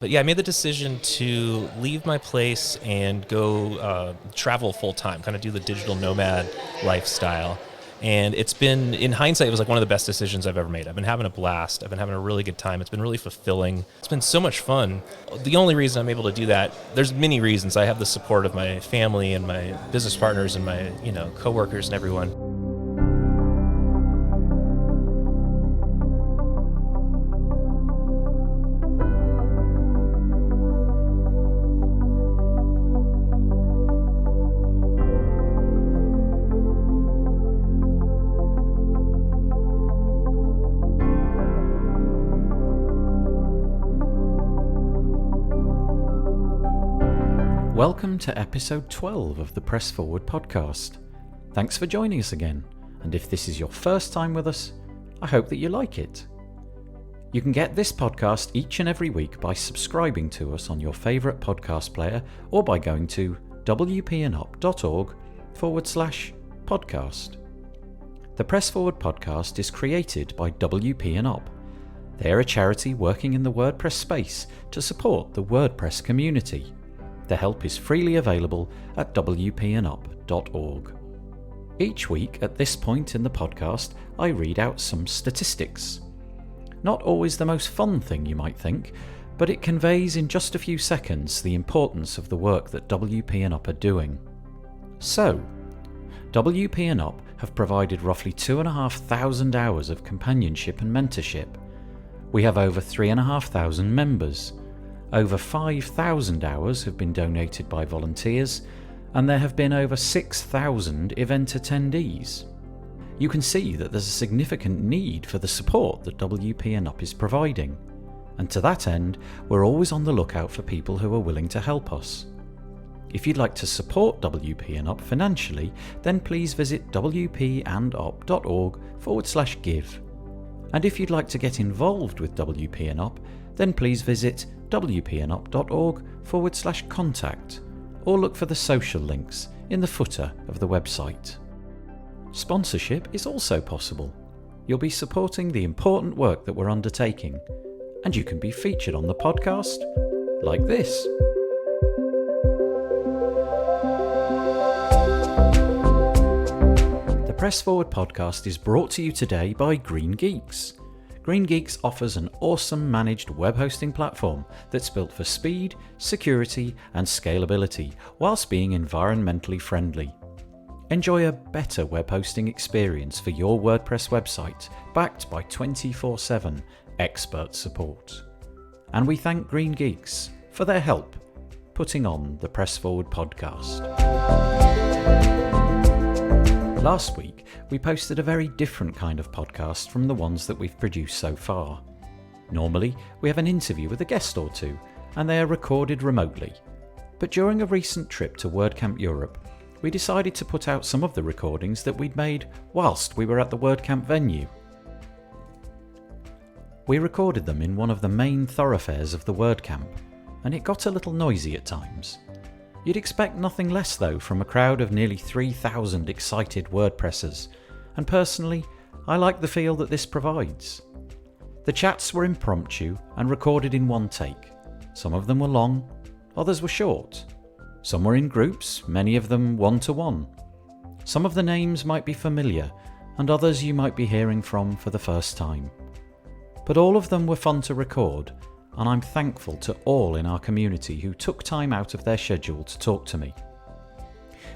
But yeah, I made the decision to leave my place and go travel full time, kind of do the digital nomad lifestyle. And it's been, in hindsight, it was like one of the best decisions I've ever made. I've been having a blast. I've been having a really good time. It's been really fulfilling. It's been so much fun. The only reason I'm able to do that, there's many reasons. I have the support of my family and my business partners and my, coworkers and everyone. Welcome to episode 12 of the Press Forward podcast. Thanks for joining us again, and if this is your first time with us, I hope that you like it. You can get this podcast each and every week by subscribing to us on your favourite podcast player or by going to wpandup.org/podcast. The Press Forward podcast is created by WP and Up. They are a charity working in the WordPress space to support the WordPress community. The help is freely available at wpandup.org. Each week at this point in the podcast, I read out some statistics. Not always the most fun thing you might think, but it conveys in just a few seconds the importance of the work that WP and Up are doing. So, WP and Up have provided roughly 2,500 hours of companionship and mentorship. We have over 3,500 members. Over 5,000 hours have been donated by volunteers, and there have been over 6,000 event attendees. You can see that there's a significant need for the support that WP and Up is providing, and to that end, we're always on the lookout for people who are willing to help us. If you'd like to support WP and Up financially, then please visit wpandup.org/give. And if you'd like to get involved with WP and Up, then please visit wpandup.org/contact or look for the social links in the footer of the website. Sponsorship is also possible. You'll be supporting the important work that we're undertaking, and you can be featured on the podcast like this. The Press Forward podcast is brought to you today by Green Geeks. Green Geeks offers an awesome managed web hosting platform that's built for speed, security, and scalability, whilst being environmentally friendly. Enjoy a better web hosting experience for your WordPress website, backed by 24/7 expert support. And we thank Green Geeks for their help putting on the Press Forward podcast. Last week, we posted a very different kind of podcast from the ones that we've produced so far. Normally, we have an interview with a guest or two, and they are recorded remotely. But during a recent trip to WordCamp Europe, we decided to put out some of the recordings that we'd made whilst we were at the WordCamp venue. We recorded them in one of the main thoroughfares of the WordCamp, and it got a little noisy at times. You'd expect nothing less though from a crowd of nearly 3,000 excited WordPressers, and personally, I like the feel that this provides. The chats were impromptu and recorded in one take. Some of them were long, others were short. Some were in groups, many of them one-to-one. Some of the names might be familiar, and others you might be hearing from for the first time. But all of them were fun to record, and I'm thankful to all in our community who took time out of their schedule to talk to me.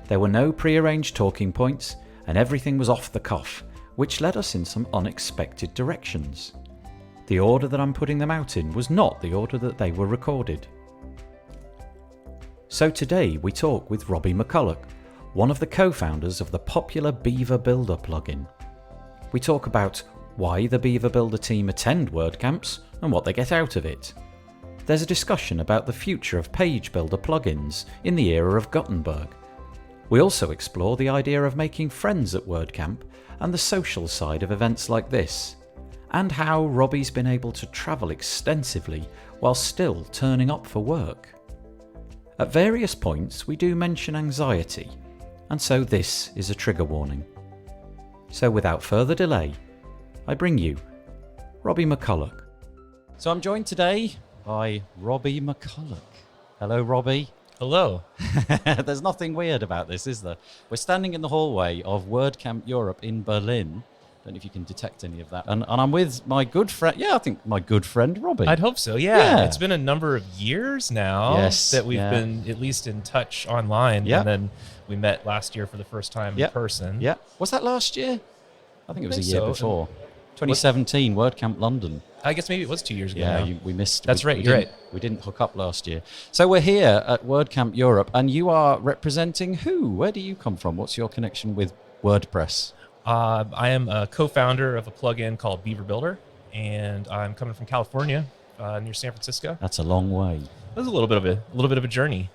There were no pre-arranged talking points, and everything was off the cuff, which led us in some unexpected directions. The order that I'm putting them out in was not the order that they were recorded. So today we talk with Robby McCullough, one of the co-founders of the popular Beaver Builder plugin. We talk about why the Beaver Builder team attend WordCamps and what they get out of it. There's a discussion about the future of page builder plugins in the era of Gutenberg. We also explore the idea of making friends at WordCamp and the social side of events like this, and how Robby's been able to travel extensively while still turning up for work. At various points we do mention anxiety, and so this is a trigger warning. So without further delay, I bring you Robby McCullough. So I'm joined today by Robby McCullough. Hello, Robby. Hello. There's nothing weird about this, is there? We're standing in the hallway of WordCamp Europe in Berlin. Don't know if you can detect any of that. And I'm with my good friend. Yeah, I think my good friend, Robby. I'd hope so, yeah. It's been a number of years now that we've been at least in touch online. Yeah. And then we met last year for the first time in person. Yeah. Was that last year? I think it was a year so. before. 2017, WordCamp London. I guess maybe it was 2 years ago. Yeah, now. we missed. That's right, you're right. We didn't hook up last year. So we're here at WordCamp Europe, and you are representing who? Where do you come from? What's your connection with WordPress? I am a co-founder of a plugin called Beaver Builder, and I'm coming from California, near San Francisco. That's a long way. It was a little bit of a journey.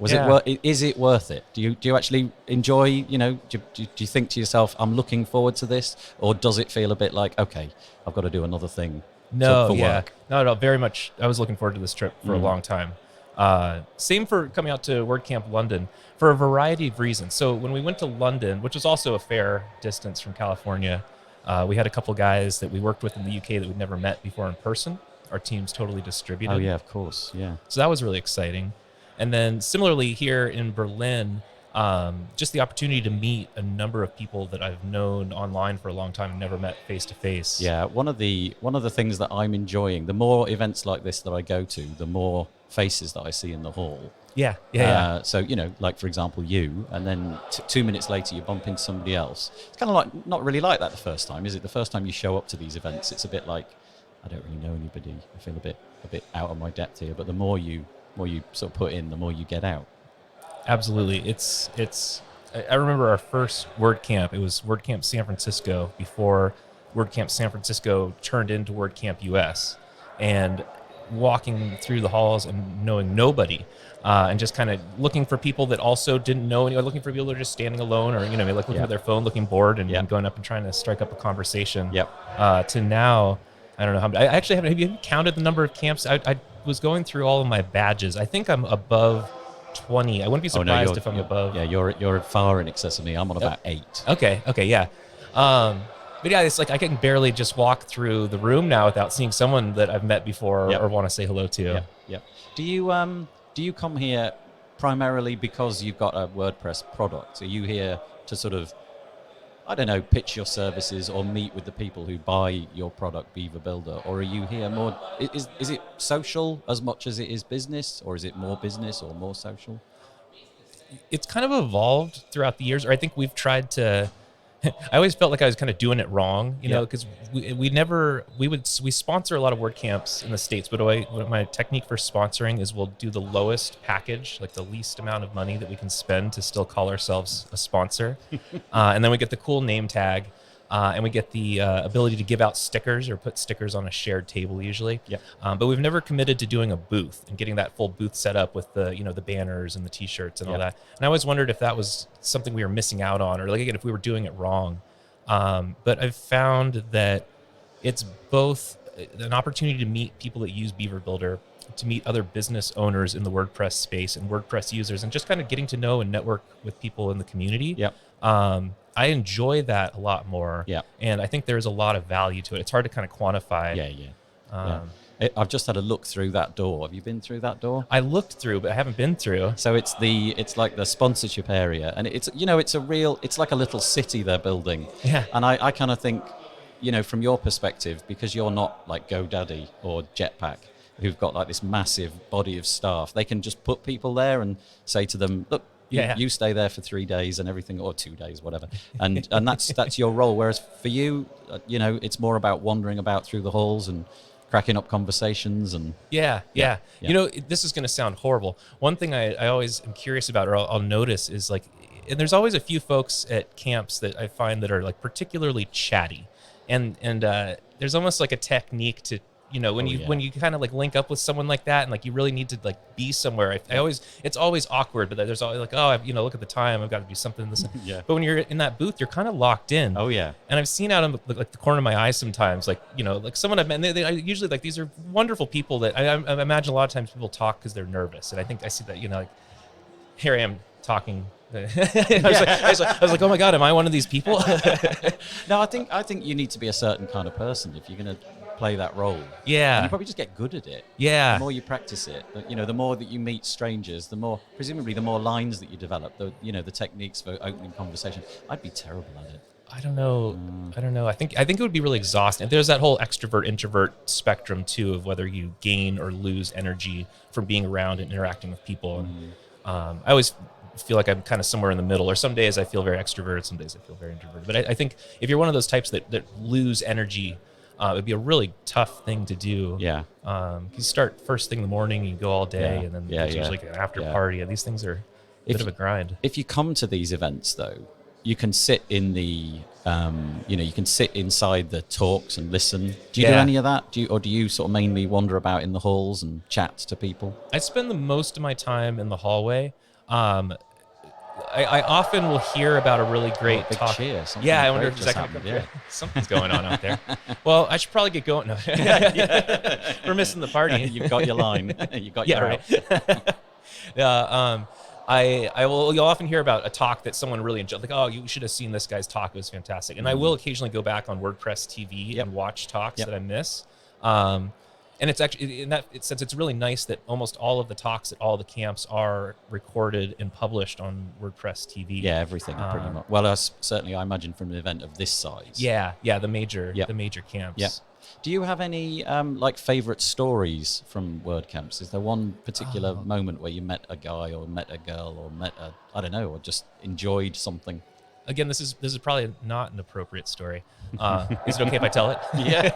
Is it worth it? Do you actually enjoy? You know, do you think to yourself, I'm looking forward to this, or does it feel a bit like, okay, I've got to do another thing? No, for yeah, work? no, very much. I was looking forward to this trip for a long time. Same for coming out to WordCamp London for a variety of reasons. So when we went to London, which is also a fair distance from California, we had a couple guys that we worked with in the UK that we'd never met before in person. Our team's totally distributed. Oh yeah, of course, yeah. So that was really exciting. And then similarly here in Berlin, just the opportunity to meet a number of people that I've known online for a long time and never met face to face. Yeah, one of the things that I'm enjoying, the more events like this that I go to, the more faces that I see in the hall. Yeah. So, you know, like for example, you, and then 2 minutes later you bump into somebody else. It's kind of like, not really like that the first time, is it? The first time you show up to these events, it's a bit like, I don't really know anybody. I feel a bit out of my depth here. But the more you sort of put in, the more you get out. Absolutely. I remember our first WordCamp. It was WordCamp San Francisco before WordCamp San Francisco turned into WordCamp US, and walking through the halls and knowing nobody, and just kind of looking for people that also didn't know anyone, looking for people that are just standing alone, or like looking at their phone, looking bored, and going up and trying to strike up a conversation. To now, I don't know how many. I actually haven't. Have you counted the number of camps? I was going through all of my badges. I think I'm above 20. I wouldn't be surprised if I'm above. Yeah, you're far in excess of me. I'm on about 8. Okay, yeah. But yeah, it's like I can barely just walk through the room now without seeing someone that I've met before or want to say hello to. Yeah. Do you come here primarily because you've got a WordPress product? Are you here to sort of, I don't know, pitch your services or meet with the people who buy your product, Beaver Builder? Or are you here more, is it social as much as it is business, or is it more business or more social? It's kind of evolved throughout the years, or I think we've tried to, I always felt like I was kind of doing it wrong, because we sponsor a lot of WordCamps in the States, but my technique for sponsoring is we'll do the lowest package, like the least amount of money that we can spend to still call ourselves a sponsor. And then we get the cool name tag, and we get the ability to give out stickers or put stickers on a shared table usually. But we've never committed to doing a booth and getting that full booth set up with the the banners and the t-shirts and all that. And I always wondered if that was something we were missing out on, or like again, if we were doing it wrong. But I've found that it's both an opportunity to meet people that use Beaver Builder, to meet other business owners in the WordPress space and WordPress users, and just kind of getting to know and network with people in the community. I enjoy that a lot more. And I think there's a lot of value to it. It's hard to kind of quantify. I've just had a look through that door. Have you been through that door? I looked through, but I haven't been through. So it's like the sponsorship area, and it's it's like a little city they're building. And I kind of think, from your perspective, because you're not like GoDaddy or Jetpack, who've got like this massive body of staff, they can just put people there and say to them, look, you stay there for 3 days and everything, or 2 days, whatever. And that's your role. Whereas for you, it's more about wandering about through the halls and cracking up conversations. And this is going to sound horrible. One thing I always am curious about, or I'll notice, is like, and there's always a few folks at camps that I find that are like particularly chatty, and there's almost like a technique to when you kind of like link up with someone like that, and like you really need to like be somewhere. It's always awkward, but there's always like, look at the time, I've got to do something. But when you're in that booth, you're kind of locked in. And I've seen out of like the corner of my eye sometimes, like like someone I've met. They usually like, these are wonderful people that I imagine a lot of times people talk because they're nervous, and I think I see that like here I am talking. I was like, oh my God, am I one of these people? No, I think you need to be a certain kind of person if you're going to play that role. Yeah. And you probably just get good at it. Yeah. The more you practice it, the more that you meet strangers, presumably the more lines that you develop, the techniques for opening conversation. I'd be terrible at it. I don't know. I think it would be really exhausting. There's that whole extrovert introvert spectrum too, of whether you gain or lose energy from being around and interacting with people. And I always feel like I'm kind of somewhere in the middle, or some days I feel very extroverted, some days I feel very introverted. But I think if you're one of those types that lose energy, it'd be a really tough thing to do. Yeah. You start first thing in the morning, you go all day, and then there's usually like an after party, and these things are a bit of a grind. If you come to these events, though, you can sit in the, you can sit inside the talks and listen. Do you do any of that? Or do you sort of mainly wander about in the halls and chat to people? I spend the most of my time in the hallway. I often will hear about a really great talk. Cheer. I wonder if something's going on out there. Well, I should probably get going. No. We're missing the party. You've got your line. You've got your right. You'll often hear about a talk that someone really enjoyed. Like, oh, you should have seen this guy's talk. It was fantastic. And I will occasionally go back on WordPress TV and watch talks that I miss. And it's actually, in that sense, it's really nice that almost all of the talks at all the camps are recorded and published on WordPress TV. Yeah, everything pretty much. Well, certainly I imagine from an event of this size. Yeah, the major camps. Yeah. Do you have any favorite stories from WordCamps? Is there one particular moment where you met a guy or met a girl or or just enjoyed something? Again, this is probably not an appropriate story. Is it okay if I tell it? Yeah.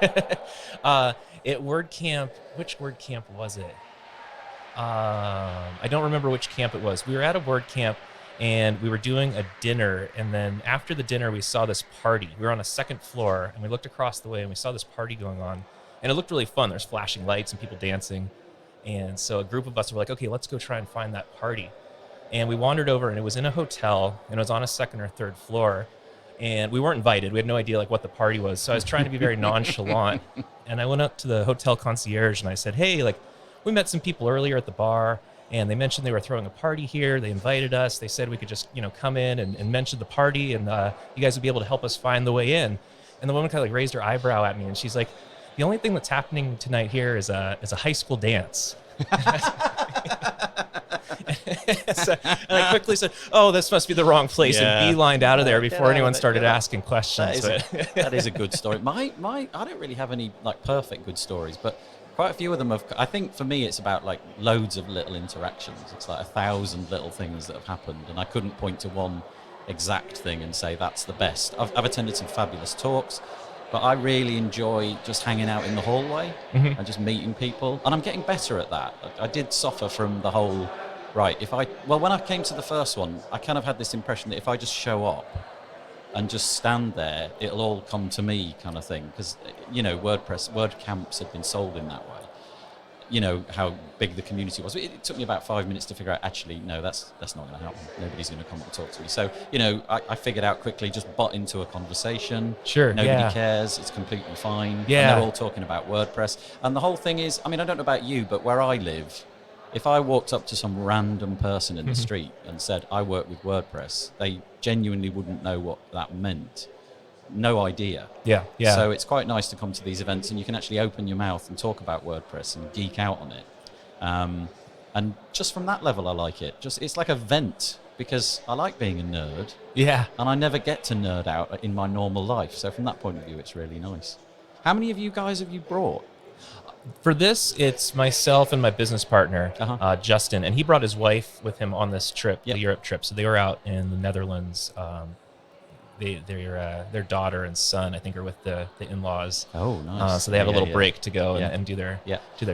At WordCamp, which WordCamp was it? I don't remember which camp it was. We were at a WordCamp and we were doing a dinner, and then after the dinner we saw this party. We were on a second floor and we looked across the way and we saw this party going on, and it looked really fun. There's flashing lights and people dancing, and so a group of us were like, okay, let's go try and find that party. And we wandered over, and it was in a hotel, and it was on a second or third floor, and we weren't invited. We had no idea what the party was, so I was trying to be very nonchalant, and I went up to the hotel concierge and I said, hey, we met some people earlier at the bar, and they mentioned they were throwing a party here. They invited us. They said we could just come in and mention the party, and you guys would be able to help us find the way in. And the woman kind of raised her eyebrow at me, and she's like, the only thing that's happening tonight here is a high school dance. And I quickly said, oh, this must be the wrong place, and beelined out of there before anyone started asking questions. That is a good story. I don't really have any perfect good stories, but quite a few of them have. I think for me it's about loads of little interactions. It's 1,000 little things that have happened, and I couldn't point to one exact thing and say that's the best. I've attended some fabulous talks, but I really enjoy just hanging out in the hallway and just meeting people, and I'm getting better at that. I did suffer from the whole, when I came to the first one, I kind of had this impression that if I just show up and just stand there, it'll all come to me kind of thing, because, WordCamps had been sold in that way. How big the community was. It took me about 5 minutes to figure out, actually, no, that's not going to happen. Nobody's going to come up and talk to me. So, I figured out quickly, just butt into a conversation. Sure. Nobody cares. It's completely fine. Yeah. And they're all talking about WordPress. And the whole thing is, I don't know about you, but where I live, if I walked up to some random person in the street and said, I work with WordPress, they genuinely wouldn't know what that meant. No idea. Yeah. So it's quite nice to come to these events and you can actually open your mouth and talk about WordPress and geek out on it. And just from that level, I like it. It's like a vent, because I like being a nerd. Yeah. And I never get to nerd out in my normal life. So from that point of view, it's really nice. How many of you guys have you brought? For this, it's myself and my business partner, Justin, and he brought his wife with him on this trip, the Europe trip. So they were out in the Netherlands. Their daughter and son, I think, are with the in-laws. Oh, nice. So they have a little break to go and do their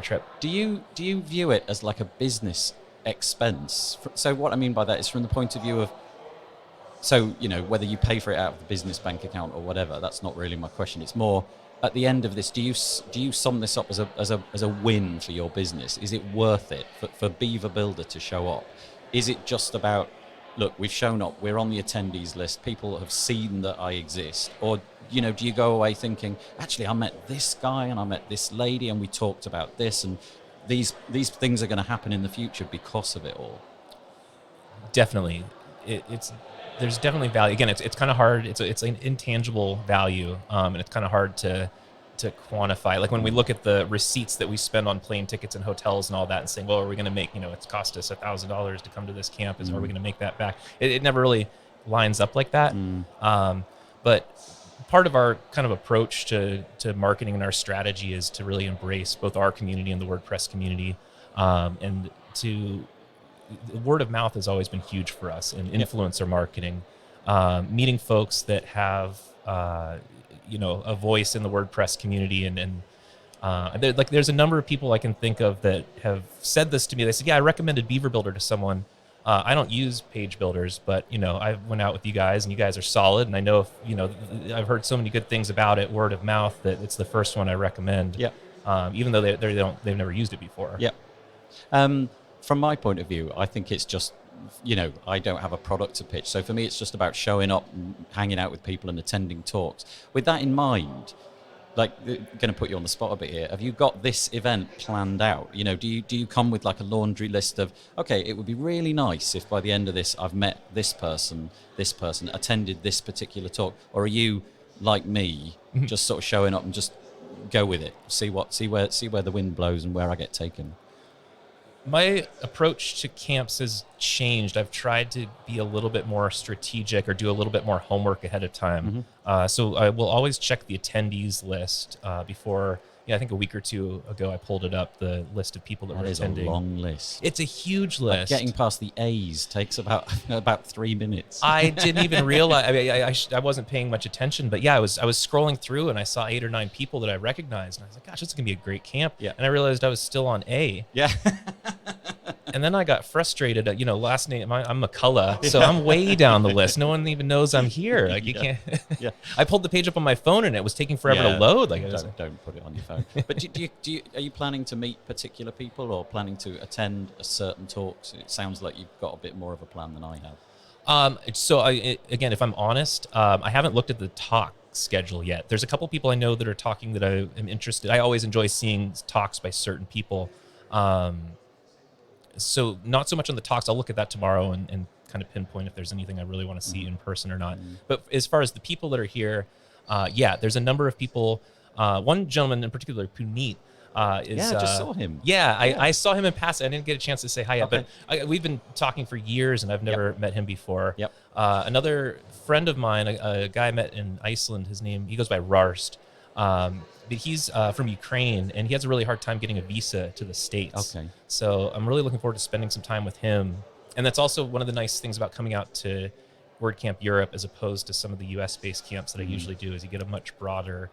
trip. Do you view it as like a business expense? So what I mean by that is from the point of view of, whether you pay for it out of the business bank account or whatever, that's not really my question. It's more, at the end of this, do you sum this up as a win for your business? Is it worth it for Beaver Builder to show up? Is it just about, look, we've shown up, we're on the attendees list, people have seen that I exist? Or, do you go away thinking, actually, I met this guy and I met this lady and we talked about this, and these things are going to happen in the future because of it all? Definitely. There's definitely value. Again, it's kind of hard. It's an intangible value, and it's kind of hard to to quantify. Like when we look at the receipts that we spend on plane tickets and hotels and all that and saying, well, are we going to make, it's cost us $1,000 to come to this camp. Are we going to make that back? It never really lines up like that. But part of our kind of approach to marketing and our strategy is to really embrace both our community and the WordPress community. And word of mouth has always been huge for us in influencer marketing, meeting folks that have, a voice in the WordPress community. And there's a number of people I can think of that have said this to me. They said, yeah, I recommended Beaver Builder to someone. I don't use page builders, but, I went out with you guys and you guys are solid. And I know I've heard so many good things about it, word of mouth, that it's the first one I recommend. Yeah. Even though they've never used it before. Yeah. From my point of view, I think it's just, I don't have a product to pitch. So for me, it's just about showing up and hanging out with people and attending talks. With that in mind, like, going to put you on the spot a bit here. Have you got this event planned out? Do you come with like a laundry list of, okay, it would be really nice if by the end of this I've met this person, attended this particular talk, or are you like me, just sort of showing up and just go with it, see where the wind blows and where I get taken? My approach to camps has changed. I've tried to be a little bit more strategic or do a little bit more homework ahead of time. So I will always check the attendees list before. I think a week or two ago I pulled it up, the list of people that were attending. It's a long list. It's a huge list. Getting past the A's takes about 3 minutes. I didn't even realize. I mean, I wasn't paying much attention, but yeah, I was scrolling through and I saw 8 or 9 people that I recognized, and I was like, gosh, this is gonna be a great camp. Yeah. And I realized I was still on A. Yeah. And then I got frustrated. Last name, I'm McCullough, so I'm way down the list. No one even knows I'm here. Like, you can't. Yeah. I pulled the page up on my phone and it was taking forever to load. Like, don't put it on your phone. But are you planning to meet particular people or planning to attend a certain talks? It sounds like you've got a bit more of a plan than I have. Again, if I'm honest, I haven't looked at the talk schedule yet. There's a couple people I know that are talking that I am interested. I always enjoy seeing talks by certain people. So not so much on the talks. I'll look at that tomorrow and kind of pinpoint if there's anything I really want to see in person or not. But as far as the people that are here, there's a number of people. One gentleman in particular, Puneet, I just saw him. Yeah, I saw him in passing. I didn't get a chance to say hi yet, but we've been talking for years, and I've never met him before. Yep. Another friend of mine, a guy I met in Iceland, he goes by Rarst, but he's from Ukraine, and he has a really hard time getting a visa to the States. Okay. So I'm really looking forward to spending some time with him. And that's also one of the nice things about coming out to WordCamp Europe as opposed to some of the US-based camps that I usually do, is you get a much broader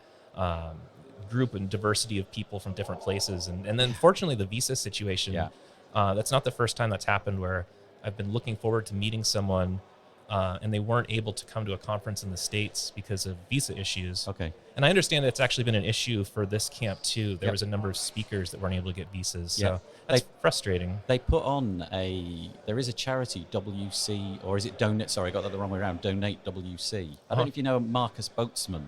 group and diversity of people from different places. And then fortunately the visa situation, that's not the first time that's happened, where I've been looking forward to meeting someone and they weren't able to come to a conference in the States because of visa issues. Okay. And I understand that it's actually been an issue for this camp too. There was a number of speakers that weren't able to get visas. So that's frustrating. They put on there is a charity, WC, or is it Donate? Sorry, I got that the wrong way around. Donate WC. I don't know if you know Marcus Boatsman.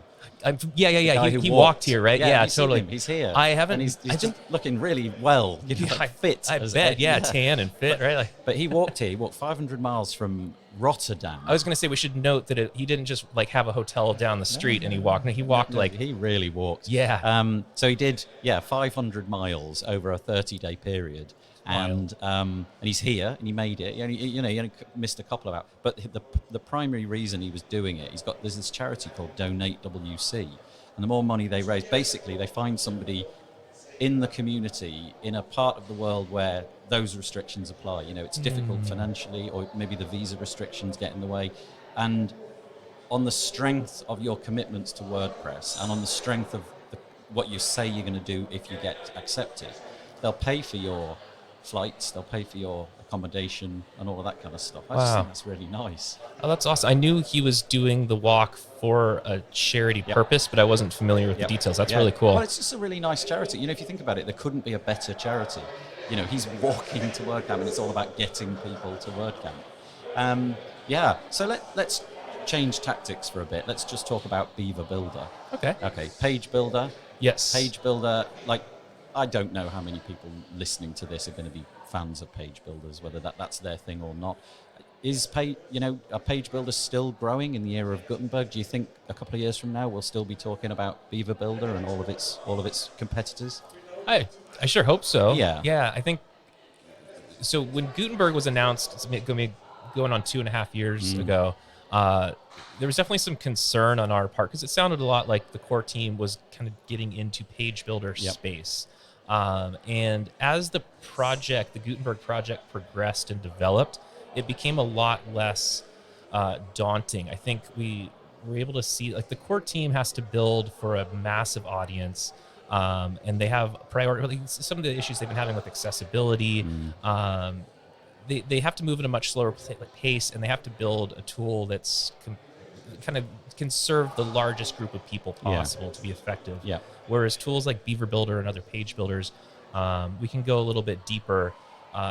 He walked here, right? Yeah, totally. He's here. I haven't. And he's just looking really well. Fit. I bet. Tan and fit, right? But he walked 500 miles from Rotterdam. I was going to say we should note that he didn't just like have a hotel down the street and he walked. No, he walked he really walked. Yeah. So he did 500 miles over a 30-day period. And he's here, and he made it. He only missed a couple of hours. But the primary reason he was doing it, there's this charity called Donate WC, and the more money they raise, basically they find somebody in the community in a part of the world where those restrictions apply. It's difficult financially, or maybe the visa restrictions get in the way, and on the strength of your commitments to WordPress and on the strength of what you say you're going to do if you get accepted, they'll pay for your flights, they'll pay for your accommodation and all of that kind of stuff. I just think that's really nice. Oh, that's awesome. I knew he was doing the walk for a charity purpose, but I wasn't familiar with the details. That's really cool. Well, it's just a really nice charity. If you think about it, there couldn't be a better charity. He's walking to WordCamp, and it's all about getting people to WordCamp. So let's change tactics for a bit. Let's just talk about Beaver Builder. Okay. Page Builder. Yes. Page Builder, I don't know how many people listening to this are going to be fans of page builders, whether that's their thing or not. Are page builders still growing in the era of Gutenberg? Do you think a couple of years from now we'll still be talking about Beaver Builder and all of its competitors? I sure hope so. Yeah. Yeah, I think so. When Gutenberg was announced, it's going on 2.5 years ago, there was definitely some concern on our part because it sounded a lot like the core team was kind of getting into page builder space. And as the Gutenberg project progressed and developed, it became a lot less daunting. I think we were able to see, like, the core team has to build for a massive audience. And they have some of the issues they've been having with accessibility. They have to move at a much slower pace, and they have to build a tool that's can serve the largest group of people possible to be effective. Yeah. Whereas tools like Beaver Builder and other page builders, we can go a little bit deeper.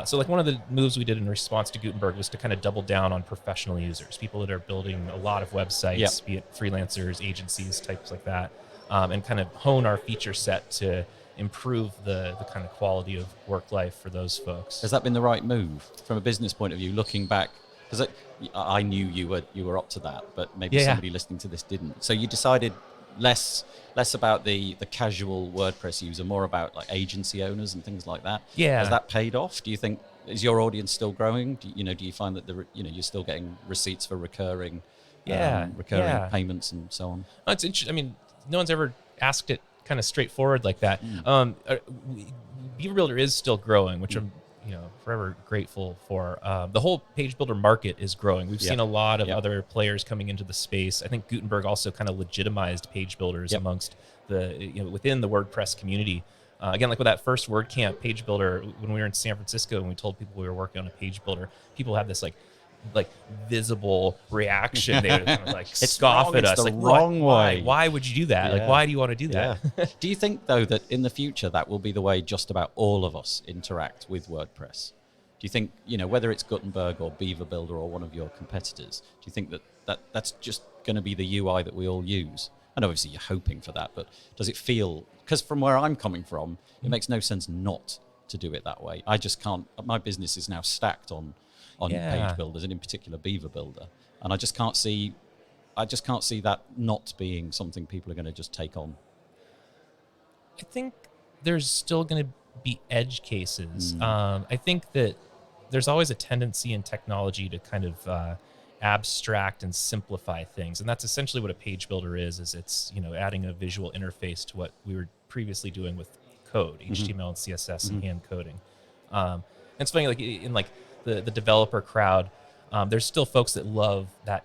So like one of the moves we did in response to Gutenberg was to kind of double down on professional users, people that are building a lot of websites, be it freelancers, agencies, types like that, and kind of hone our feature set to improve the kind of quality of work life for those folks. Has that been the right move from a business point of view, looking back? Because I knew you were up to that, but maybe somebody listening to this didn't. So you decided less about the casual WordPress user, more about like agency owners and things like that. Yeah. Has that paid off? Do you think, is your audience still growing? Do you find that you're still getting receipts for recurring payments and so on? Oh, it's interesting. I mean, no one's ever asked it kind of straightforward like that. Beaver Builder is still growing, which I'm forever grateful for. The whole page builder market is growing. We've seen a lot of other players coming into the space. I think Gutenberg also kind of legitimized page builders amongst within the WordPress community. Again, like with that first WordCamp page builder, when we were in San Francisco and we told people we were working on a page builder, people had this like visible reaction. They would kind of like scoff at us, the like, wrong way. Why would you do that? Like, why do you want to do that? Do you think though that in the future that will be the way just about all of us interact with WordPress? Do you think, whether it's Gutenberg or Beaver Builder or one of your competitors, do you think that's just going to be the UI that we all use? And obviously you're hoping for that, but does it feel, because from where I'm coming from, it makes no sense not to do it that way. I just can't, my business is now stacked on page builders, and in particular Beaver Builder, and I just can't see that not being something people are going to just take on. I think there's still going to be edge cases. I think that there's always a tendency in technology to kind of abstract and simplify things, and that's essentially what a page builder is it's adding a visual interface to what we were previously doing with code, HTML and CSS and hand coding. And it's funny, like in like the developer crowd, there's still folks that love that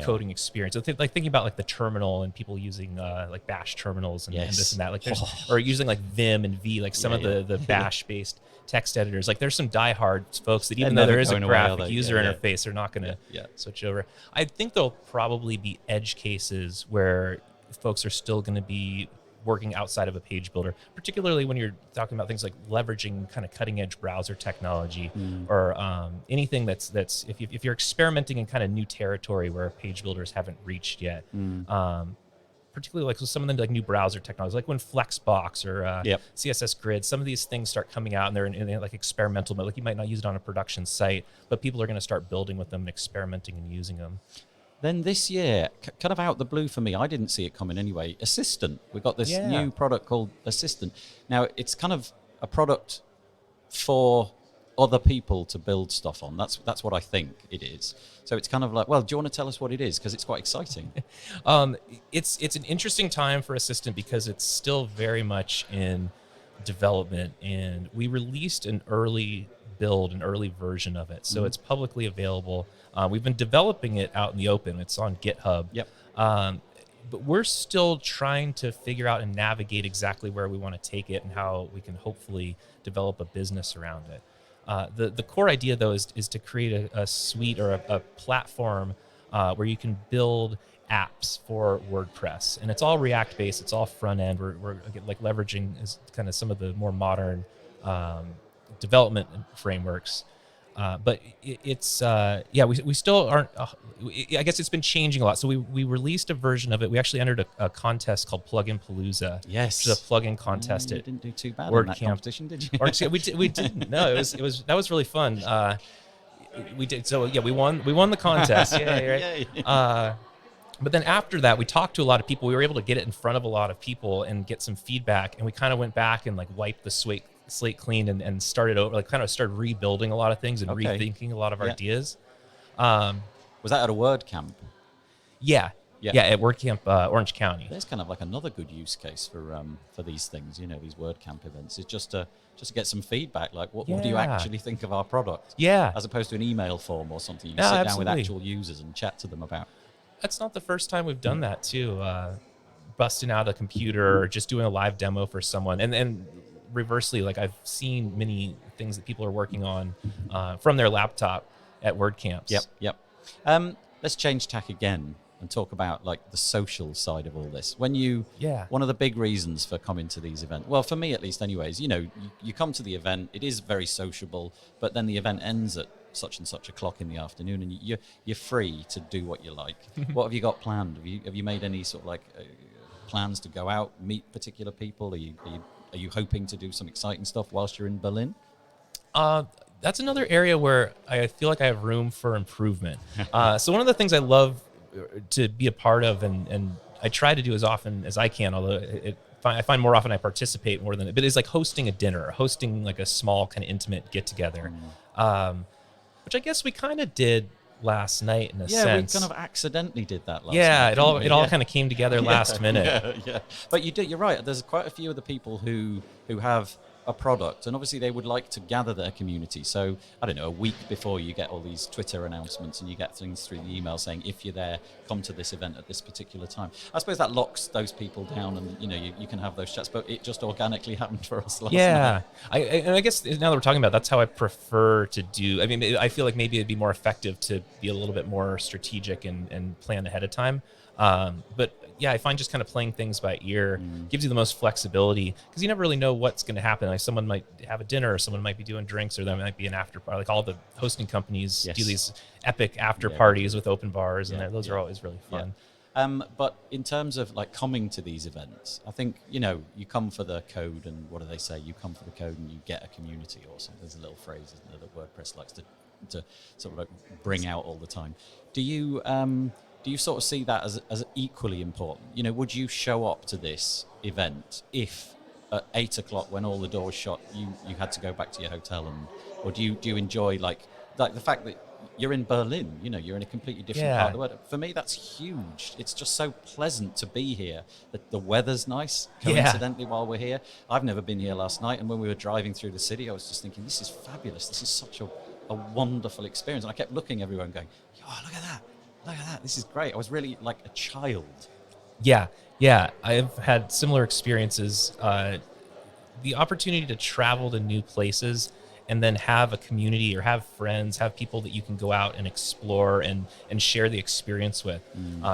coding experience. So like thinking about like the terminal and people using like Bash terminals and this and that, like there's or using like Vim and V, like some of the Bash based text editors. Like there's some diehard folks that even though there is a graphic user interface, they're not going to switch over. I think there'll probably be edge cases where folks are still going to be working outside of a page builder, particularly when you're talking about things like leveraging kind of cutting edge browser technology or anything that's if you're experimenting in kind of new territory where page builders haven't reached yet, particularly like with some of the like new browser technologies, like when Flexbox or CSS Grid, some of these things start coming out and they're in like experimental mode. Like you might not use it on a production site, but people are going to start building with them and experimenting and using them. Then this year, kind of out the blue for me, I didn't see it coming anyway, Assistant. We've got this new product called Assistant. Now, it's kind of a product for other people to build stuff on. That's what I think it is. So it's kind of like, well, do you want to tell us what it is? Because it's quite exciting. It's an interesting time for Assistant because it's still very much in development. And we released an early version of it. So it's publicly available. We've been developing it out in the open. It's on GitHub. But we're still trying to figure out and navigate exactly where we want to take it and how we can hopefully develop a business around it. The core idea, though, is to create a suite or a platform where you can build apps for WordPress. And it's all React-based. It's all front-end. We're like leveraging kind of some of the more modern development frameworks. But it's we still aren't. I guess it's been changing a lot. So we released a version of it. We actually entered a contest called Plugin Palooza. Yes, which is a plugin contest. You didn't do too bad WordCamp in that competition, did you? we didn't. No, it was that was really fun. We did. So yeah, we won the contest. Yeah, right. But then after that, we talked to a lot of people. We were able to get it in front of a lot of people and get some feedback. And we kind of went back and like wiped the slate clean and started over, like kind of started rebuilding a lot of things and rethinking a lot of our ideas. Was that at a WordCamp? Yeah, at WordCamp Orange County. There's kind of like another good use case for these things, these WordCamp events. It's just to get some feedback, like what do you actually think of our product? Yeah. As opposed to an email form or something. You can sit down with actual users and chat to them about. That's not the first time we've done that too. Busting out a computer or just doing a live demo for someone. And reversely, like I've seen many things that people are working on from their laptop at WordCamps. Yep. Let's change tack again and talk about like the social side of all this. One of the big reasons for coming to these events, well, for me at least anyways, you come to the event, it is very sociable, but then the event ends at such and such o'clock in the afternoon and you're free to do what you like. What have you got planned? Have you made any sort of like plans to go out, meet particular people? Are you hoping to do some exciting stuff whilst you're in Berlin? That's another area where I feel like I have room for improvement. So one of the things I love to be a part of, and I try to do as often as I can, although I find more often I participate more than it, but it's like hosting a dinner, hosting like a small kind of intimate get together, which I guess we kind of did last night in a sense. We kind of accidentally did that last night. Yeah, it all kind of came together last minute. Yeah. But you're right. There's quite a few of the people who have a product, and obviously they would like to gather their community. So I don't know, a week before you get all these Twitter announcements and you get things through the email saying, if you're there, come to this event at this particular time. I suppose that locks those people down, and you can have those chats, but it just organically happened for us last night. I guess now that we're talking about it, that's how I prefer to do. I mean, I feel like maybe it'd be more effective to be a little bit more strategic and plan ahead of time. But yeah, I find just kind of playing things by ear gives you the most flexibility, because you never really know what's going to happen. Like someone might have a dinner, or someone might be doing drinks, or there might be an after party. Like all the hosting companies do these epic after parties with open bars, and those are always really fun. But in terms of like coming to these events, I think, you come for the code, and what do they say? You come for the code and you get a community or something. There's a little phrase, isn't there, that WordPress likes to sort of like bring out all the time. Do you sort of see that as equally important? Would you show up to this event if at 8 o'clock, when all the doors shut, you had to go back to your hotel, or do you enjoy like the fact that you're in Berlin, you're in a completely different part of the world? For me, that's huge. It's just so pleasant to be here. The weather's nice, coincidentally, while we're here. I've never been here last night, and when we were driving through the city, I was just thinking, this is fabulous. This is such a wonderful experience. And I kept looking everywhere and going, oh, look at that. This is great. I was really like a child. Yeah. I've had similar experiences. The opportunity to travel to new places and then have a community, or have friends, have people that you can go out and explore and share the experience with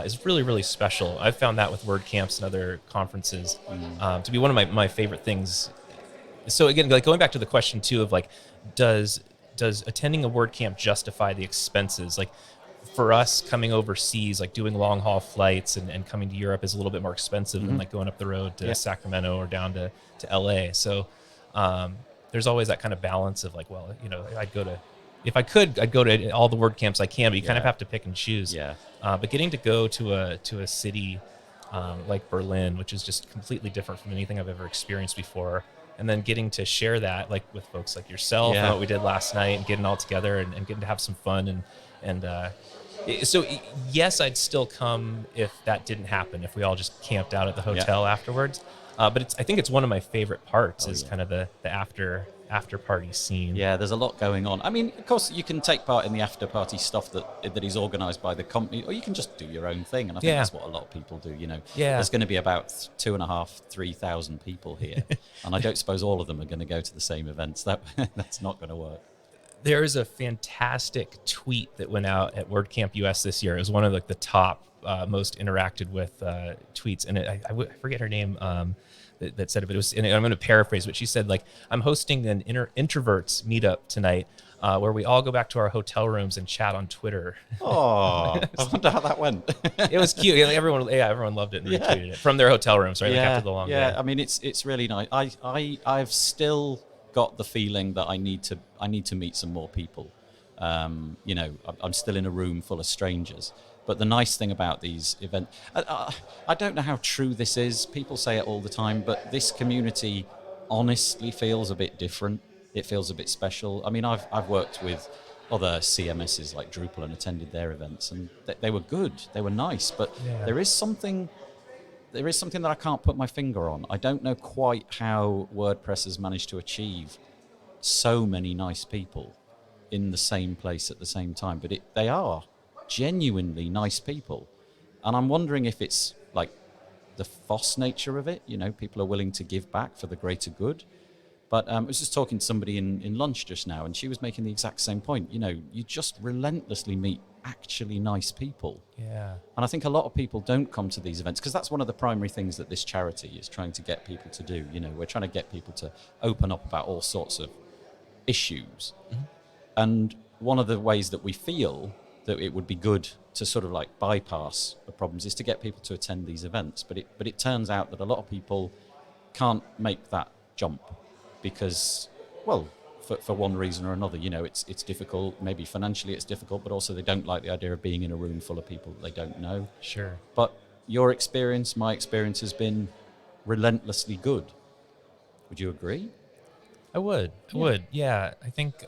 is really, really special. I've found that with WordCamps and other conferences to be one of my favorite things. So again, like going back to the question too of like, does attending a WordCamp justify the expenses? Like, for us coming overseas, like doing long haul flights and coming to Europe is a little bit more expensive than like going up the road to Sacramento or down to LA. So there's always that kind of balance of like, well, if I could, I'd go to all the WordCamps I can, but you kind of have to pick and choose. But getting to go to a city like Berlin, which is just completely different from anything I've ever experienced before, and then getting to share that like with folks like yourself and what we did last night, and getting all together and getting to have some fun and so yes, I'd still come if that didn't happen, if we all just camped out at the hotel afterwards. But I think it's one of my favorite parts kind of the after party scene. Yeah, there's a lot going on. I mean, of course, you can take part in the after party stuff that is organised by the company, or you can just do your own thing. And I think that's what a lot of people do. There's going to be about 2,500-3,000 people here, and I don't suppose all of them are going to go to the same events. That's not going to work. There is a fantastic tweet that went out at WordCamp US this year. It was one of like the top most interacted with tweets, and I forget her name that said it, but it was. And I'm going to paraphrase, but she said like, "I'm hosting an introverts meetup tonight, where we all go back to our hotel rooms and chat on Twitter." Oh, I wonder how that went. It was cute. Everyone loved it and retweeted it from their hotel rooms, right? Like after the long day. I mean, it's really nice. I've still got the feeling that I need to meet some more people. I'm still in a room full of strangers. But the nice thing about these events, I don't know how true this is. People say it all the time, but this community honestly feels a bit different. It feels a bit special. I mean, I've worked with other CMSs like Drupal and attended their events, and they were good. They were nice, but there is something that I can't put my finger on. I don't know quite how WordPress has managed to achieve so many nice people in the same place at the same time, but they are genuinely nice people. And I'm wondering if it's like the FOSS nature of it, people are willing to give back for the greater good. But I was just talking to somebody in lunch just now, and she was making the exact same point. You just relentlessly meet actually nice people. Yeah. And I think a lot of people don't come to these events because that's one of the primary things that this charity is trying to get people to do. We're trying to get people to open up about all sorts of issues. Mm-hmm. And one of the ways that we feel that it would be good to sort of like bypass the problems is to get people to attend these events. But it turns out that a lot of people can't make that jump because, well, for one reason or another, it's difficult. Maybe financially it's difficult, but also they don't like the idea of being in a room full of people that they don't know. Sure. But your experience, my experience has been relentlessly good. Would you agree? I would. Yeah. I think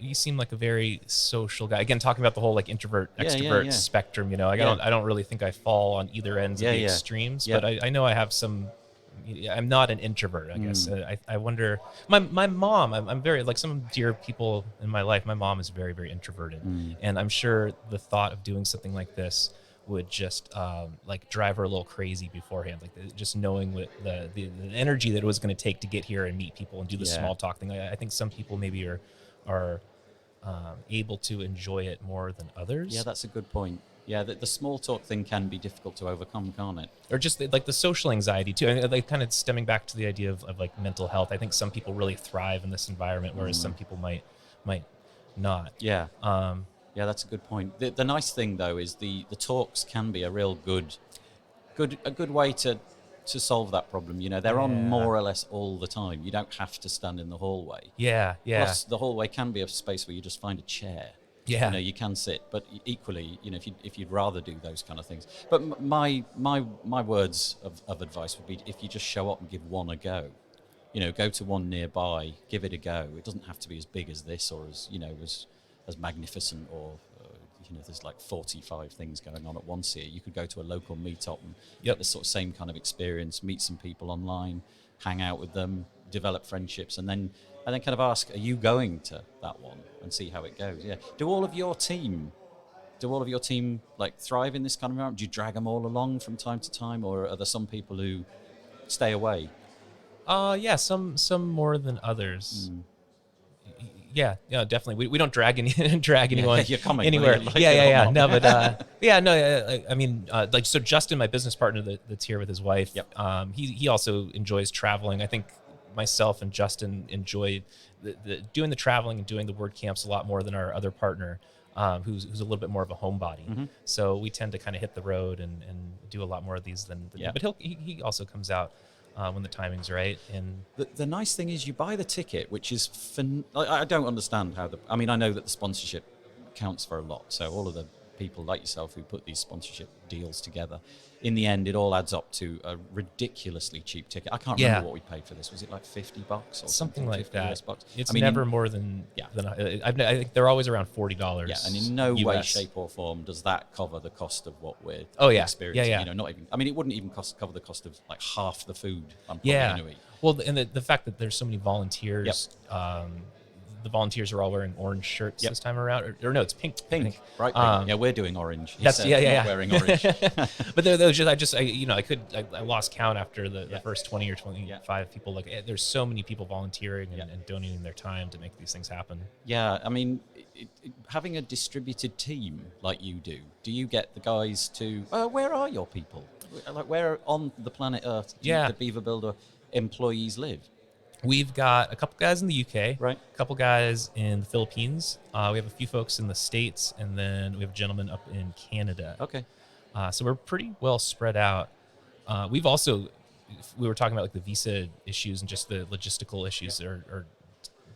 you seem like a very social guy. Again, talking about the whole like introvert extrovert spectrum. I don't really think I fall on either ends of the extremes, but I know I have some. I'm not an introvert, I guess. I wonder. My mom. I'm very like some dear people in my life. My mom is very, very introverted, and I'm sure the thought of doing something like this would just like drive her a little crazy beforehand. Like just knowing what the energy that it was going to take to get here and meet people and do the small talk thing. I think some people maybe are able to enjoy it more than others. Yeah, that's a good point. Yeah, the small talk thing can be difficult to overcome, can't it? Or just like the social anxiety too. And like kind of stemming back to the idea of like mental health. I think some people really thrive in this environment, whereas some people might not. Yeah. Yeah, that's a good point. The nice thing though is the talks can be a real good way to solve that problem. They're on more or less all the time. You don't have to stand in the hallway. Yeah. Plus, the hallway can be a space where you just find a chair. Yeah. You can sit, but equally, if you'd rather do those kind of things. But my words of advice would be if you just show up and give one a go. Go to one nearby, give it a go. It doesn't have to be as big as this or as magnificent or there's like 45 things going on at once here. You could go to a local meetup and get the sort of same kind of experience, meet some people online, hang out with them, develop friendships, and then kind of ask, are you going to that one, and see how it goes. Yeah. Do all of your team like thrive in this kind of environment? Do you drag them all along from time to time, or are there some people who stay away? Yeah, some more than others. Yeah, definitely. We don't drag anyone you're coming, anywhere. Like, yeah. No, but I mean, like so. Justin, my business partner that's here with his wife. Yep. He also enjoys traveling. I think myself and Justin enjoyed doing the traveling and doing the WordCamps a lot more than our other partner, who's a little bit more of a homebody. Mm-hmm. So we tend to kind of hit the road and do a lot more of these than but he also comes out when the timing's right. And the nice thing is you buy the ticket, which is I don't understand how I know that the sponsorship counts for a lot. So all of the people like yourself who put these sponsorship deals together, in the end, it all adds up to a ridiculously cheap ticket. I can't remember what we paid for this. Was it like $50 or something like that? US bucks? It's never more than I think they're always around $40. Yeah, and in no way, shape, or form does that cover the cost of what we're experiencing. Yeah. Not even. It wouldn't even cover the cost of like half the food I'm probably going to eat. Well, and the fact that there's so many volunteers. The volunteers are all wearing orange shirts this time around, or no, it's pink. Pink. Right. We're doing orange. That's wearing orange. But there was just I lost count after the first 20 or 25 people. Like there's so many people volunteering and donating their time to make these things happen. Yeah, having a distributed team like you do you get the guys to where are your people? Like where on the planet Earth do the Beaver Builder employees live? We've got a couple guys in the UK, right? A couple guys in the Philippines. We have a few folks in the States, and then we have a gentleman up in Canada. Okay. So we're pretty well spread out. We were talking about like the visa issues and just the logistical issues are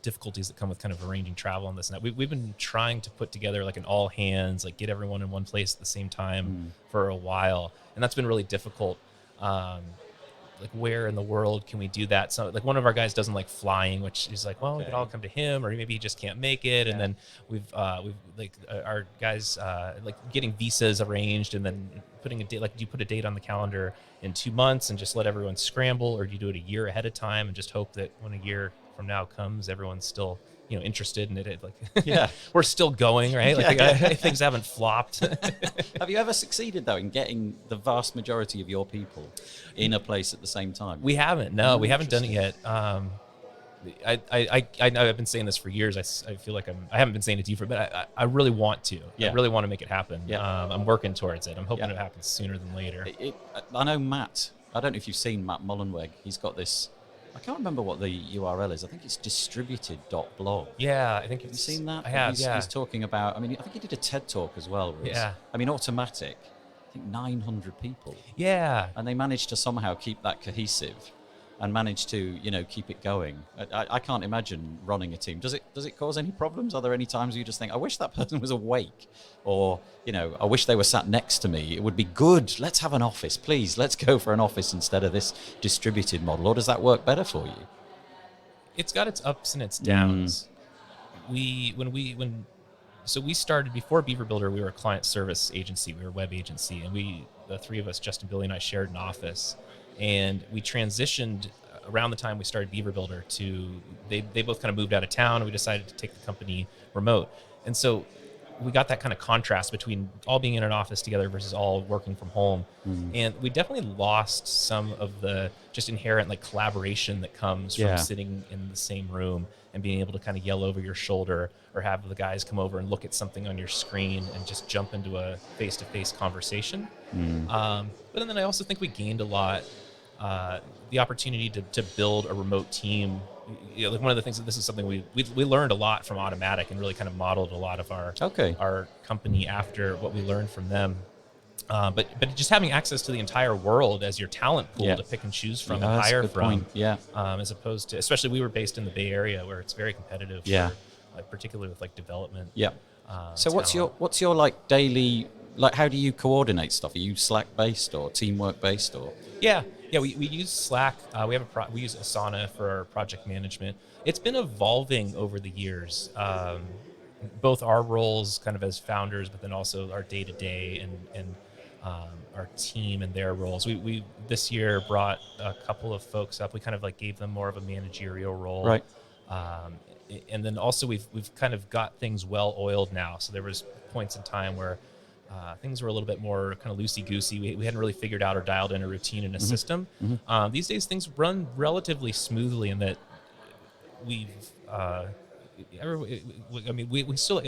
difficulties that come with kind of arranging travel and this and that. We've been trying to put together like an all hands, like get everyone in one place at the same time for a while, and that's been really difficult. Like where in the world can we do that? So like one of our guys doesn't like flying, which is like, well, we could all come to him, or maybe he just can't make it. And then we've like our guys like getting visas arranged, and then putting a date. Like, do you put a date on the calendar in 2 months and just let everyone scramble, or do you do it a year ahead of time and just hope that when a year from now comes, everyone's still interested in it? Like, we're still going, right? Like things haven't flopped. Have you ever succeeded though in getting the vast majority of your people in a place at the same time? We haven't. No, we haven't done it yet. I know I've been saying this for years. I feel like I haven't been saying it to you but I really want to. I really want to make it happen. I'm working towards it. I'm hoping it happens sooner than later. I know Matt. I don't know if you've seen Matt Mullenweg. He's got this. I can't remember what the URL is. I think it's distributed.blog. Yeah, I think have you seen that? I have. He's talking about. I mean, I think he did a TED talk as well. I mean, Automatic. I think 900 people. Yeah. And they managed to somehow keep that cohesive, and managed to keep it going. I can't imagine running a team. Does it cause any problems? Are there any times you just think, I wish that person was awake, or I wish they were sat next to me? It would be good. Let's have an office, please. Let's go for an office instead of this distributed model. Or does that work better for you? It's got its ups and its downs. So we started before Beaver Builder. We were a client service agency. We were a web agency, and the three of us, Justin, Billy, and I, shared an office. And we transitioned around the time we started Beaver Builder to, they both kind of moved out of town, and we decided to take the company remote. And so we got that kind of contrast between all being in an office together versus all working from home. And we definitely lost some of the just inherent like collaboration that comes from sitting in the same room and being able to kind of yell over your shoulder, or have the guys come over and look at something on your screen and just jump into a face-to-face conversation. But then I also think we gained a lot, the opportunity to build a remote team. Like one of the things that this is something we learned a lot from Automatic, and really kind of modeled a lot of our company after what we learned from them. But just having access to the entire world as your talent pool to pick and choose from and hire from, as opposed to, especially we were based in the Bay Area where it's very competitive, like particularly with like development. So what's your like daily, like how do you coordinate stuff? Are you Slack based or teamwork based or? We use Slack. We use Asana for our project management. It's been evolving over the years. Both our roles kind of as founders, but then also our day-to-day and our team and their roles. We this year brought a couple of folks up. We kind of like gave them more of a managerial role. Right. And then also we've kind of got things well oiled now. So there was points in time where things were a little bit more kind of loosey-goosey. We hadn't really figured out or dialed in a routine and a system. These days things run relatively smoothly in that we've we still,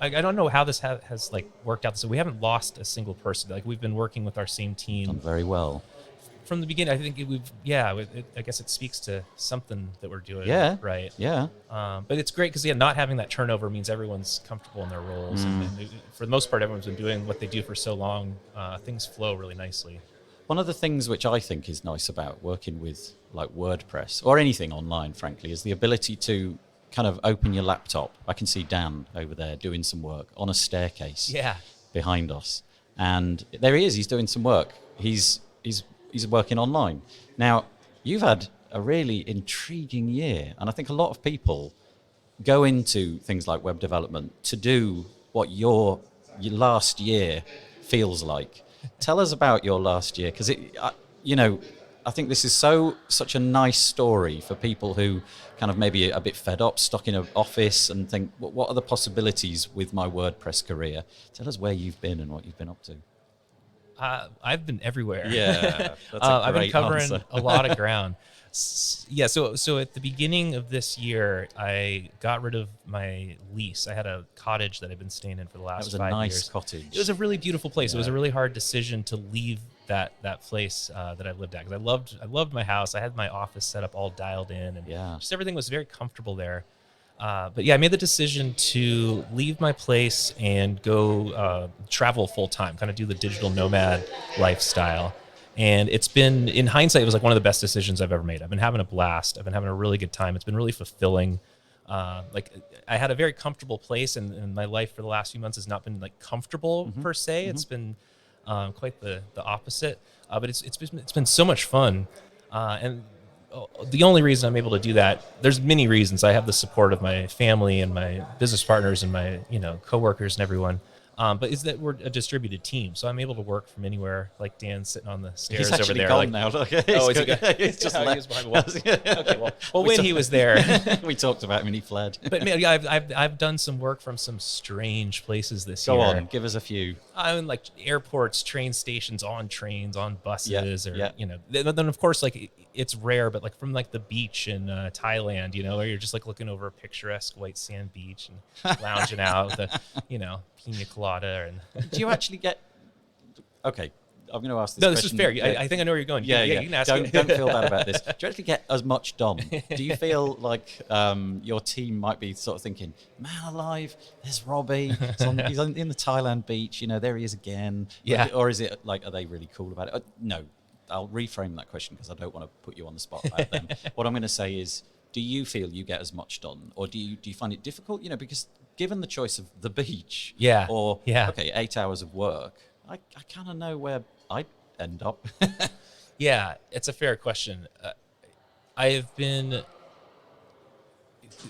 I don't know how this has like worked out. So we haven't lost a single person. Like we've been working with our same team. Done very well. From the beginning. I think I guess it speaks to something that we're doing right. Yeah. But it's great because not having that turnover means everyone's comfortable in their roles. And for the most part, everyone's been doing what they do for so long. Things flow really nicely. One of the things which I think is nice about working with like WordPress or anything online, frankly, is the ability to kind of open your laptop. I can see Dan over there doing some work on a staircase behind us. And there he is, he's doing some work. He's working online. Now, you've had a really intriguing year, and I think a lot of people go into things like web development to do what your last year feels like. Tell us about your last year, because I think this is such a nice story for people who kind of maybe a bit fed up, stuck in an office, and think, what are the possibilities with my WordPress career? Tell us where you've been and what you've been up to. I've been everywhere. Yeah, that's I've been covering a lot of ground. So at the beginning of this year, I got rid of my lease. I had a cottage that I'd been staying in for the last 5 years. That was a nice cottage. It was a really beautiful place. It was a really hard decision to leave that place that I lived at, because I loved my house. I had my office set up all dialed in, and just everything was very comfortable there. But I made the decision to leave my place and go travel full time, kind of do the digital nomad lifestyle. And it's been, in hindsight, it was like one of the best decisions I've ever made. I've been having a blast. I've been having a really good time. It's been really fulfilling. Like I had a very comfortable place, and my life for the last few months has not been like comfortable per se. It's been quite the opposite. But it's been so much fun, and the only reason I'm able to do that, there's many reasons. I have the support of my family and my business partners and my coworkers and everyone. But is that we're a distributed team, so I'm able to work from anywhere. Like Dan's sitting on the stairs over there. He's actually gone now. Look, oh, is he gone? He's just He left. was behind the wall. Okay, well, when he was there, we talked about him and he fled. but man, yeah, I've done some work from some strange places this year. Go on, give us a few. I mean, like airports, train stations, on trains, on buses, or yeah. Then of course, like it's rare, but like from like the beach in Thailand, where you're just like looking over a picturesque white sand beach and lounging out with a pina colada. And Do you actually get? Okay, I'm going to ask this. No, question. this is fair. I think I know where you're going. Yeah. You can ask. Don't feel bad about this. Do you actually get as much done? Do you feel like your team might be sort of thinking, "Man alive, there's Robby. He's in the Thailand beach. There he is again." Yeah. Or is it like, are they really cool about it? No, I'll reframe that question because I don't want to put you on the spot about them. What I'm going to say is, do you feel you get as much done, or do you find it difficult? Because given the choice of the beach, or 8 hours of work, I kind of know where I'd end up. Yeah, it's a fair question.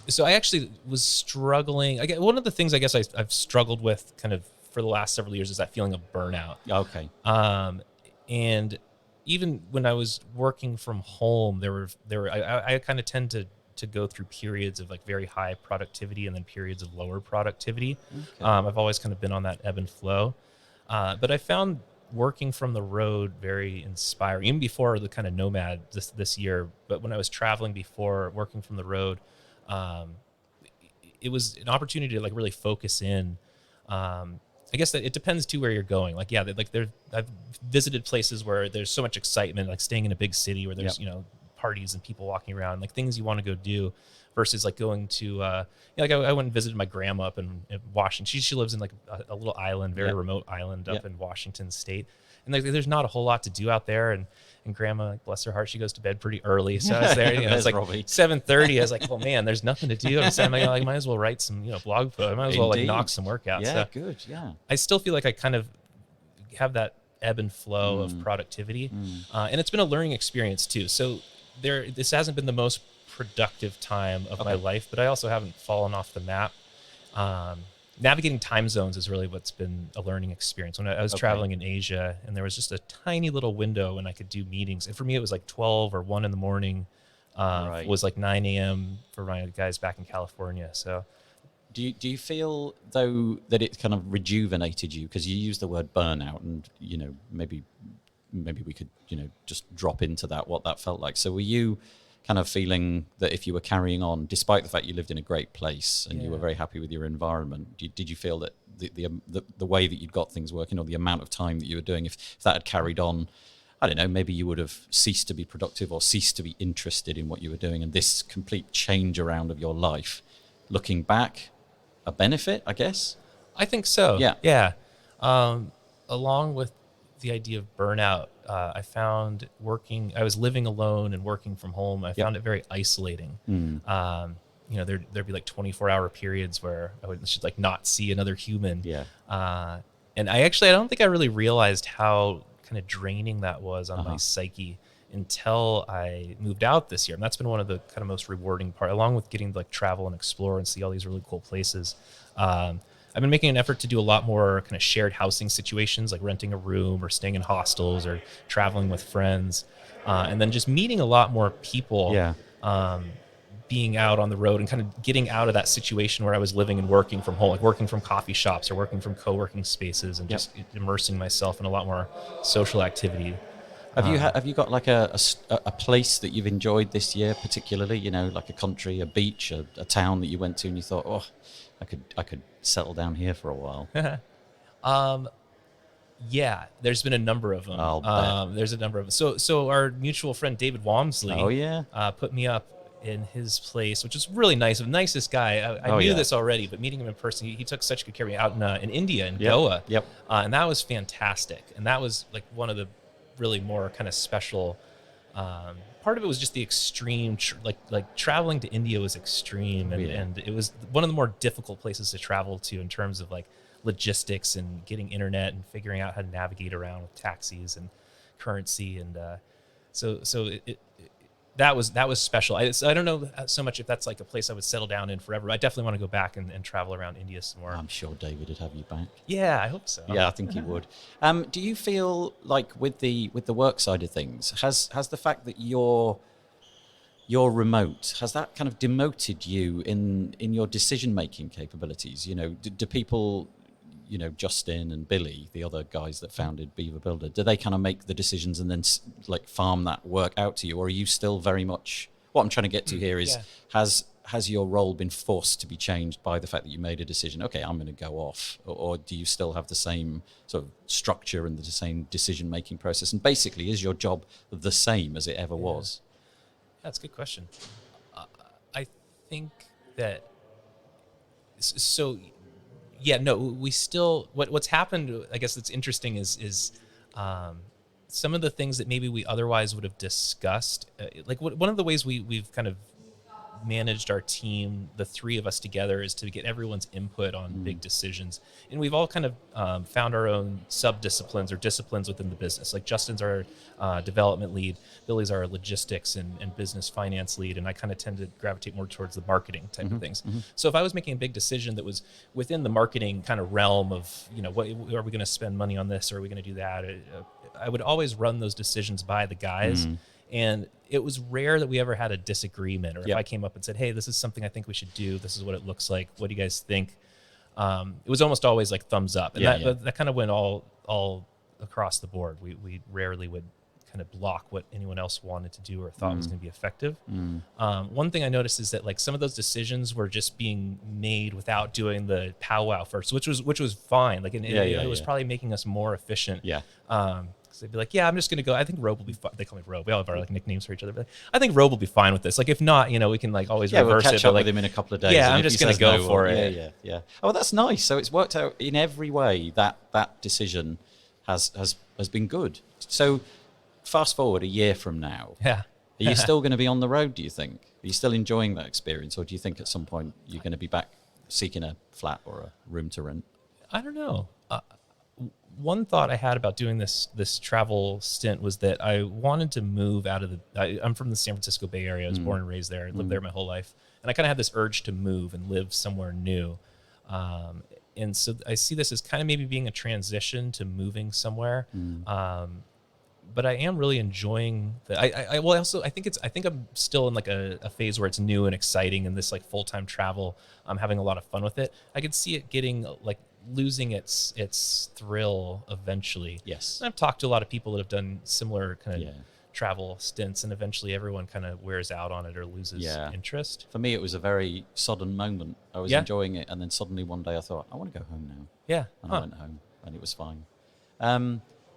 So I actually was struggling. One of the things I guess I've struggled with kind of for the last several years is that feeling of burnout. Okay. And even when I was working from home, I kind of tend to go through periods of like very high productivity and then periods of lower productivity. Okay. I've always kind of been on that ebb and flow. But I found working from the road very inspiring, even before the kind of nomad this year. But when I was traveling before, working from the road, it was an opportunity to like really focus in. I guess that it depends too where you're going. Like, I've visited places where there's so much excitement, like staying in a big city where there's, parties and people walking around, like things you want to go do, versus like going to, I went and visited my grandma up in Washington. She lives in like a little island, very remote island up in Washington State. And like, there's not a whole lot to do out there. And grandma, like, bless her heart, she goes to bed pretty early. So I was there, it's like 7:30. I was like, well, man, there's nothing to do. I'm like, I might as well write some, blog post. I might as well like knock some work out. Yeah, so good. Yeah. I still feel like I kind of have that ebb and flow of productivity. And it's been a learning experience too. So this hasn't been the most productive time of my life, but I also haven't fallen off the map. Navigating time zones is really what's been a learning experience. When I was traveling in Asia, and there was just a tiny little window when I could do meetings. And for me, it was like 12 or 1 in the morning. It was like 9 a.m. for my guys back in California. So, do you feel though that it kind of rejuvenated you? Because you used the word burnout, and maybe we could just drop into that, what that felt like. So were you kind of feeling that if you were carrying on, despite the fact you lived in a great place and you were very happy with your environment, did you feel that the way that you'd got things working, or the amount of time that you were doing, if that had carried on, I don't know, maybe you would have ceased to be productive or ceased to be interested in what you were doing, and this complete change around of your life, looking back, a benefit, I guess? I think so. Yeah. Along with the idea of burnout, I found I was living alone and working from home. I found it very isolating. There'd be like 24-hour periods where I would just like not see another human. And I don't think I really realized how kind of draining that was on my psyche until I moved out this year. And that's been one of the kind of most rewarding part, along with getting to like travel and explore and see all these really cool places. I've been making an effort to do a lot more kind of shared housing situations, like renting a room or staying in hostels or traveling with friends. And then just meeting a lot more people, being out on the road and kind of getting out of that situation where I was living and working from home, like working from coffee shops or working from co-working spaces, and just immersing myself in a lot more social activity. Have you got like a place that you've enjoyed this year particularly, like a country, a beach, a town that you went to and you thought, oh, I could settle down here for a while? Yeah, there's been a number of them. I'll bet. There's a number of them. So our mutual friend David Wamsley put me up in his place, which is really nice. The nicest guy. I knew this already, but meeting him in person, he took such good care of me out in India, in Goa. And that was fantastic. And that was like one of the really more kind of special part of it was just the extreme, like traveling to India was extreme, and, Really? and it was one of the more difficult places to travel to in terms of like logistics and getting internet and figuring out how to navigate around with taxis and currency, and so that was special. I don't know so much if that's like a place I would settle down in forever. I definitely want to go back and travel around India some more. I'm sure David would have you back. Yeah, I hope so. Yeah, I think he would. Do you feel like with the work side of things, has the fact that you're remote, has that kind of demoted you in your decision making capabilities? You know, do people, you know, Justin and Billy, the other guys that founded Beaver Builder, do they kind of make the decisions and then like farm that work out to you, or are you still very much? What I'm trying to get to here is, has your role been forced to be changed by the fact that you made a decision? Okay, I'm going to go off, or do you still have the same sort of structure and the same decision making process? And basically, is your job the same as it ever was? That's a good question. I think that so. Yeah, no, we still, what's happened, I guess that's interesting is some of the things that maybe we otherwise would have discussed, like one of the ways we've kind of managed our team, the three of us together, is to get everyone's input on big decisions. And we've all kind of found our own sub-disciplines or disciplines within the business. Like Justin's our development lead, Billy's our logistics and business finance lead, and I kind of tend to gravitate more towards the marketing type of things. So if I was making a big decision that was within the marketing kind of realm of, you know, what are we going to spend money on this, or are we going to do that? I would always run those decisions by the guys. And it was rare that we ever had a disagreement, or if I came up and said, hey, this is something I think we should do. This is what it looks like. What do you guys think? It was almost always like thumbs up. And that kind of went all across the board. We rarely would kind of block what anyone else wanted to do or thought was going to be effective. One thing I noticed is that like some of those decisions were just being made without doing the powwow first, which was fine. Like it was probably making us more efficient. They'd be like, yeah, I'm just going to go. I think Robe will be fine. They call me Robe. We all have our like nicknames for each other. But I think Robe will be fine with this. Like, if not, you know, we can like always reverse we'll catch it. up Like, with him in a couple of days. Yeah, I'm just going to go for it. Yeah. Oh, that's nice. So it's worked out in every way. That decision has been good. So fast forward a year from now. Yeah. Are you still going to be on the road, do you think? Are you still enjoying that experience? Or do you think at some point you're going to be back seeking a flat or a room to rent? I don't know. One thought I had about doing this travel stint was that I wanted to move out of I'm from the San Francisco Bay Area. I was born and raised there. I lived there my whole life. And I kind of had this urge to move and live somewhere new. And so I see this as kind of maybe being a transition to moving somewhere. But I am really enjoying I think I'm still in like a phase where it's new and exciting, and this like full-time travel, I'm having a lot of fun with it. I could see it getting like losing its thrill eventually. Yes. And I've talked to a lot of people that have done similar kind of travel stints, and eventually everyone kind of wears out on it or loses interest. For me, it was a very sudden moment. I was enjoying it, and then suddenly one day I thought, I want to go home now. Yeah. And I went home, and it was fine.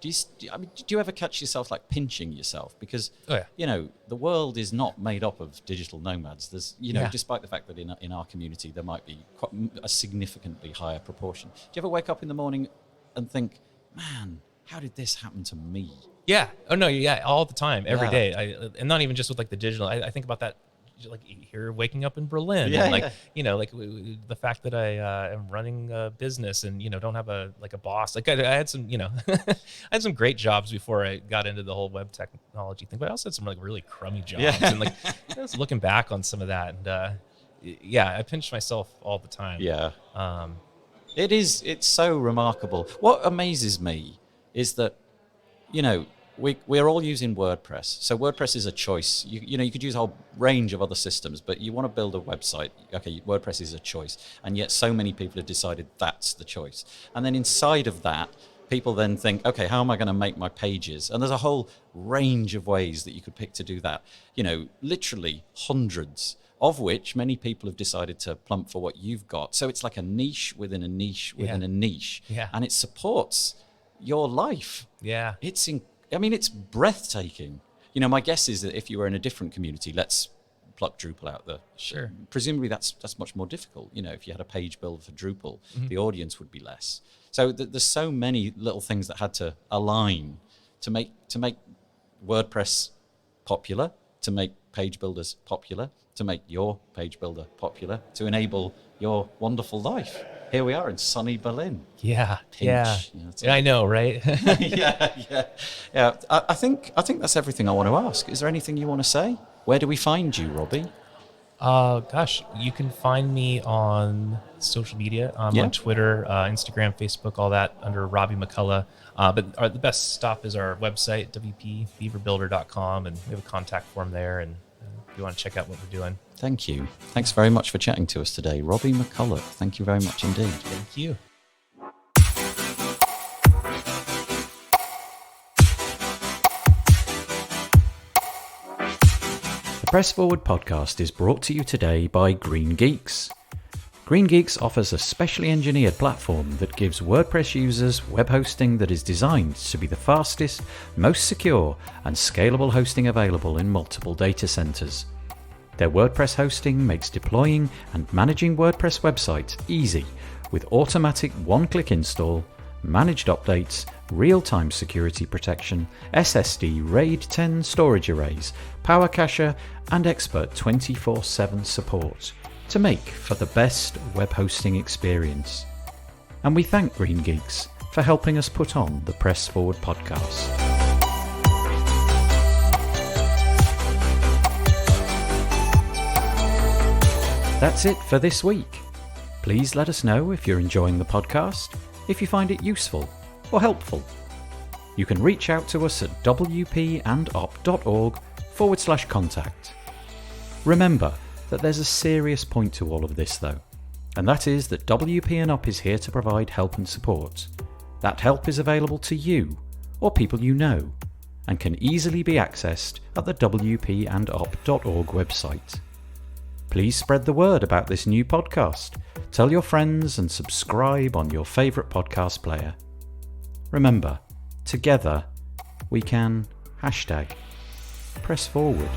Do you ever catch yourself like pinching yourself? Because, you know, the world is not made up of digital nomads. There's, you know, despite the fact that in our community, there might be quite a significantly higher proportion. Do you ever wake up in the morning and think, man, how did this happen to me? Yeah. Oh, no. Yeah. All the time, every day. And not even just with like the digital. I think about that. Like here, waking up in Berlin, and like you know, like the fact that I am running a business and you know don't have a boss. Like I had some, you know, I had some great jobs before I got into the whole web technology thing, but I also had some like really crummy jobs. And like I was looking back on some of that, and I pinch myself all the time. It's so remarkable. What amazes me is that, you know, we're all using WordPress. So WordPress is a choice. You know, you could use a whole range of other systems, but you want to build a website. Okay, WordPress is a choice. And yet so many people have decided that's the choice. And then inside of that, people then think, okay, how am I going to make my pages? And there's a whole range of ways that you could pick to do that. You know, literally hundreds, of which many people have decided to plump for what you've got. So it's like a niche within a niche within a niche. And it supports your life. It's breathtaking. You know, my guess is that if you were in a different community, let's pluck Drupal out there. Sure. Presumably that's much more difficult. You know, if you had a page builder for Drupal, the audience would be less. So there's so many little things that had to align to make WordPress popular, to make page builders popular, to make your page builder popular, to enable your wonderful life. Here we are in sunny Berlin. Yeah, Pinch, yeah. you know, Yeah, I know, right? yeah. I think that's everything I want to ask. Is there anything you want to say? Where do we find you, Robby? Gosh, you can find me on social media. I'm on Twitter, Instagram, Facebook, all that under Robby McCullough. But the best stop is our website, wpbeaverbuilder.com, and we have a contact form there. And if you want to check out what we're doing. Thank you. Thanks very much for chatting to us today, Robby McCullough. Thank you very much indeed. Thank you. The Press Forward podcast is brought to you today by Green Geeks. Green Geeks offers a specially engineered platform that gives WordPress users web hosting that is designed to be the fastest, most secure, and scalable hosting available in multiple data centers. Their WordPress hosting makes deploying and managing WordPress websites easy with automatic one-click install, managed updates, real-time security protection, SSD RAID 10 storage arrays, Power Cacher, and expert 24/7 support to make for the best web hosting experience. And we thank Green Geeks for helping us put on the Press Forward podcast. That's it for this week. Please let us know if you're enjoying the podcast, if you find it useful or helpful. You can reach out to us at wpandop.org/contact. Remember that there's a serious point to all of this though, and that is that WP and Up is here to provide help and support. That help is available to you or people you know and can easily be accessed at the wpandop.org website. Please spread the word about this new podcast. Tell your friends and subscribe on your favourite podcast player. Remember, together we can #press forward.